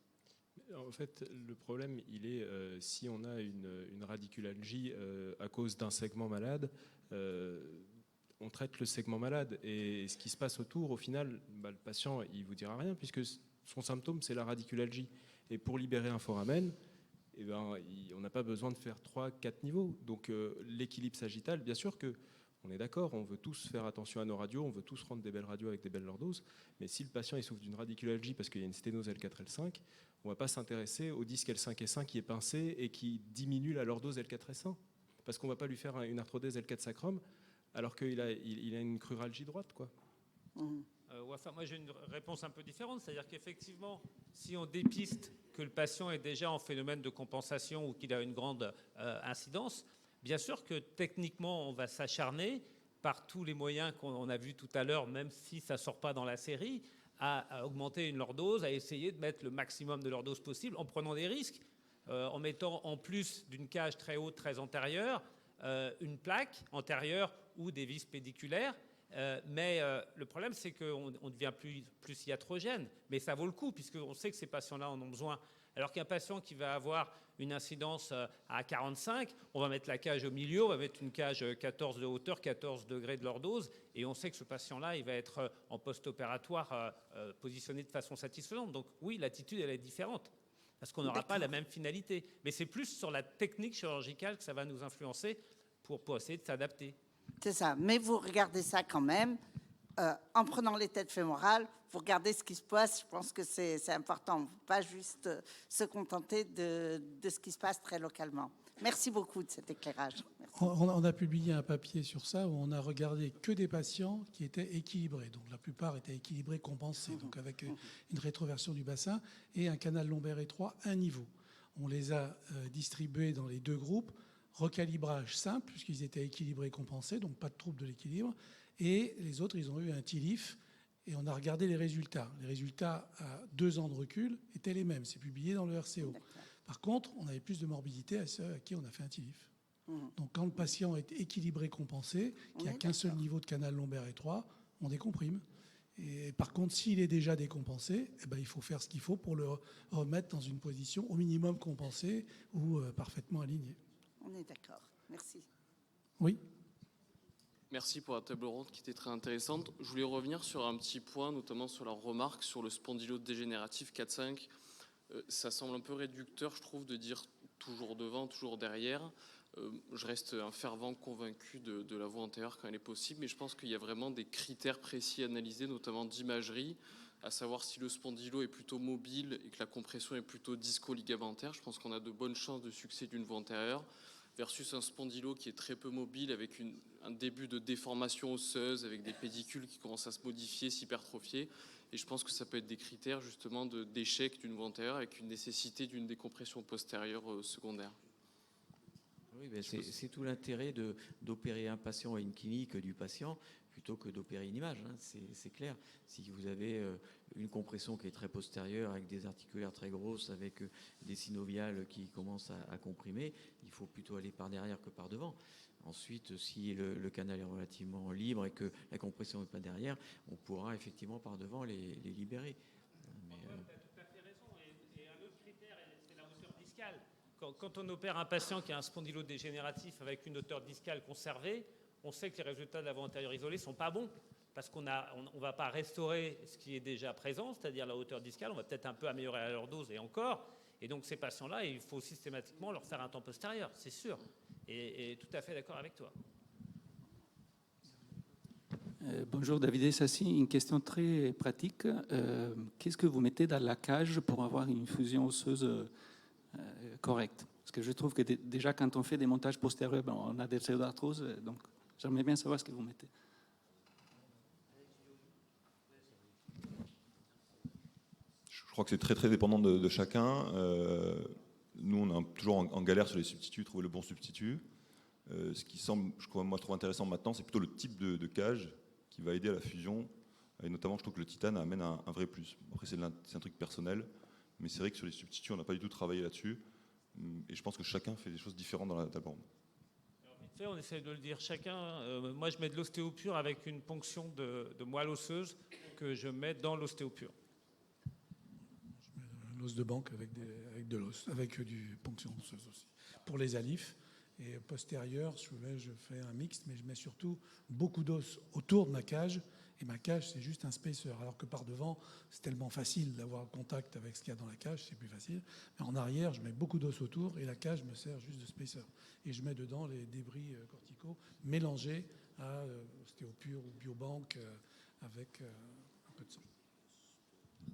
En fait, le problème, il est si on a une radiculalgie à cause d'un segment malade, on traite le segment malade. Et ce qui se passe autour, au final, le patient, il vous dira rien puisque son symptôme, c'est la radiculalgie. Et pour libérer un foramen, eh ben, on n'a pas besoin de faire 3-4 niveaux. Donc l'équilibre sagittal, bien sûr que on est d'accord, on veut tous faire attention à nos radios, on veut tous rendre des belles radios avec des belles lordoses, mais si le patient il souffre d'une radiculalgie parce qu'il y a une sténose L4, L5, on ne va pas s'intéresser au disque L5, S1 qui est pincé et qui diminue la lordose L4, S1, parce qu'on ne va pas lui faire une arthrodèse L4 sacrum alors qu'il a une cruralgie droite, quoi. Wafa, moi j'ai une réponse un peu différente, c'est-à-dire qu'effectivement, si on dépiste que le patient est déjà en phénomène de compensation ou qu'il a une grande incidence, bien sûr que techniquement on va s'acharner par tous les moyens qu'on a vus tout à l'heure, même si ça ne sort pas dans la série, à augmenter une lordose, à essayer de mettre le maximum de lordose possible en prenant des risques, en mettant en plus d'une cage très haute, très antérieure, une plaque antérieure ou des vis pédiculaires. Mais le problème, c'est qu'on devient plus iatrogène. Mais ça vaut le coup, puisqu'on sait que ces patients-là en ont besoin. Alors qu'un patient qui va avoir une incidence à 45, on va mettre la cage au milieu, on va mettre une cage 14 de hauteur, 14 degrés de lordose, et on sait que ce patient-là, il va être en post-opératoire positionné de façon satisfaisante. Donc oui, l'attitude, elle est différente, parce qu'on n'aura pas la même finalité. Mais c'est plus sur la technique chirurgicale que ça va nous influencer pour essayer de s'adapter. C'est ça, mais vous regardez ça quand même. En prenant les têtes fémorales, vous regardez ce qui se passe. Je pense que c'est important, pas juste se contenter de ce qui se passe très localement. Merci beaucoup de cet éclairage. On a publié un papier sur ça où on a regardé que des patients qui étaient équilibrés. Donc la plupart étaient équilibrés, compensés, donc avec une rétroversion du bassin et un canal lombaire étroit, un niveau. On les a distribués dans les deux groupes. Recalibrage simple, puisqu'ils étaient équilibrés, compensés, donc pas de trouble de l'équilibre. Et les autres, ils ont eu un TILIF, et on a regardé les résultats. Les résultats à 2 ans de recul étaient les mêmes. C'est publié dans le RCO. Par contre, on avait plus de morbidité à ceux à qui on a fait un TILIF. Donc quand le patient est équilibré, compensé, qu'il n'y a qu'un seul niveau de canal lombaire étroit, on décomprime. Et par contre, s'il est déjà décompensé, eh ben, il faut faire ce qu'il faut pour le remettre dans une position au minimum compensée ou parfaitement alignée. On est d'accord. Merci. Oui. Merci pour la table ronde qui était très intéressante. Je voulais revenir sur un petit point, notamment sur la remarque sur le spondylodégénératif 4-5. Ça semble un peu réducteur, je trouve, de dire toujours devant, toujours derrière. Je reste un fervent convaincu de la voie antérieure quand elle est possible, mais je pense qu'il y a vraiment des critères précis à analyser, notamment d'imagerie, à savoir si le spondylo est plutôt mobile et que la compression est plutôt disco-ligamentaire. Je pense qu'on a de bonnes chances de succès d'une voie antérieure, versus un spondylo qui est très peu mobile, avec un début de déformation osseuse, avec des pédicules qui commencent à se modifier, s'hypertrophier. Et je pense que ça peut être des critères justement d'échec d'une voie antérieure avec une nécessité d'une décompression postérieure secondaire. Oui, ben c'est tout l'intérêt d'opérer un patient à une clinique du patient plutôt que d'opérer une image, hein. C'est clair. Si vous avez une compression qui est très postérieure, avec des articulaires très grosses, avec des synoviales qui commencent à comprimer, il faut plutôt aller par derrière que par devant. Ensuite, si le canal est relativement libre et que la compression n'est pas derrière, on pourra effectivement par devant les libérer. Mais, tu as tout à fait raison. Et un autre critère, c'est la hauteur discale. Quand on opère un patient qui a un spondylodégénératif avec une hauteur discale conservée, on sait que les résultats de la voie antérieure isolée ne sont pas bons, parce qu'on ne va pas restaurer ce qui est déjà présent, c'est-à-dire la hauteur discale, on va peut-être un peu améliorer la lordose et encore. Et donc ces patients-là, il faut systématiquement leur faire un temps postérieur, c'est sûr. Et tout à fait d'accord avec toi. Bonjour David Sassi, une question très pratique. Qu'est-ce que vous mettez dans la cage pour avoir une fusion osseuse correcte? Parce que je trouve que déjà quand on fait des montages postérieurs, on a des pseudarthroses, donc j'aimerais bien savoir ce que vous mettez. Je crois que c'est très très dépendant de chacun. Nous, on est toujours en galère sur les substituts, trouver le bon substitut. Ce qui semble, je trouve intéressant maintenant, c'est plutôt le type de cage qui va aider à la fusion. Et notamment, je trouve que le titane amène un vrai plus. Après, c'est un truc personnel, mais c'est vrai que sur les substituts, on n'a pas du tout travaillé là-dessus. Et je pense que chacun fait des choses différentes dans la table ronde. On essaie de le dire chacun. Moi, je mets de l'ostéopure avec une ponction de moelle osseuse que je mets dans l'ostéopure. L'os de banque avec de l'os, avec du ponction osseuse aussi. Pour les alifs et postérieurs, je fais un mixte, mais je mets surtout beaucoup d'os autour de ma cage. Et ma cage, c'est juste un spacer. Alors que par devant, c'est tellement facile d'avoir contact avec ce qu'il y a dans la cage, c'est plus facile. Mais en arrière, je mets beaucoup d'os autour et la cage me sert juste de spacer. Et je mets dedans les débris corticaux mélangés à ostéopure ou biobanque avec un peu de sang.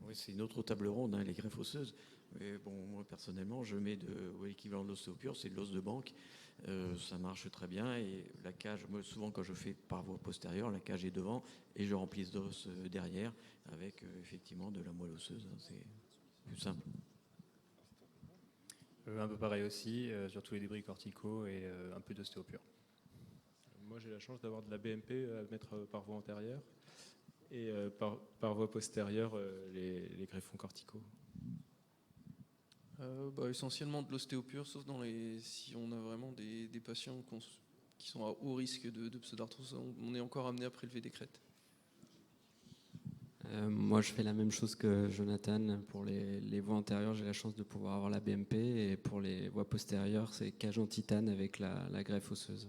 Oui, c'est une autre table ronde, hein, les greffes osseuses. Mais bon, moi, personnellement, je mets l'équivalent de l'ostéopure, c'est de l'os de banque. Ça marche très bien. Et la cage, moi, souvent, quand je fais par voie postérieure, la cage est devant et je remplis d'os derrière avec effectivement de la moelle osseuse. Hein, c'est plus simple. Un peu pareil aussi, sur tous les débris corticaux et un peu d'ostéopure. Moi, j'ai la chance d'avoir de la BMP à mettre par voie antérieure et par voie postérieure les greffons corticaux. Essentiellement de l'ostéopure, sauf si on a vraiment des patients qui sont à haut risque de pseudarthrose, on est encore amené à prélever des crêtes. Moi, je fais la même chose que Jonathan. Pour les voies antérieures, j'ai la chance de pouvoir avoir la BMP, et pour les voies postérieures, c'est cage en titane avec la greffe osseuse.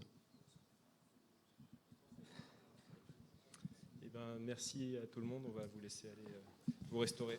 Eh ben, merci à tout le monde. On va vous laisser aller vous restaurer.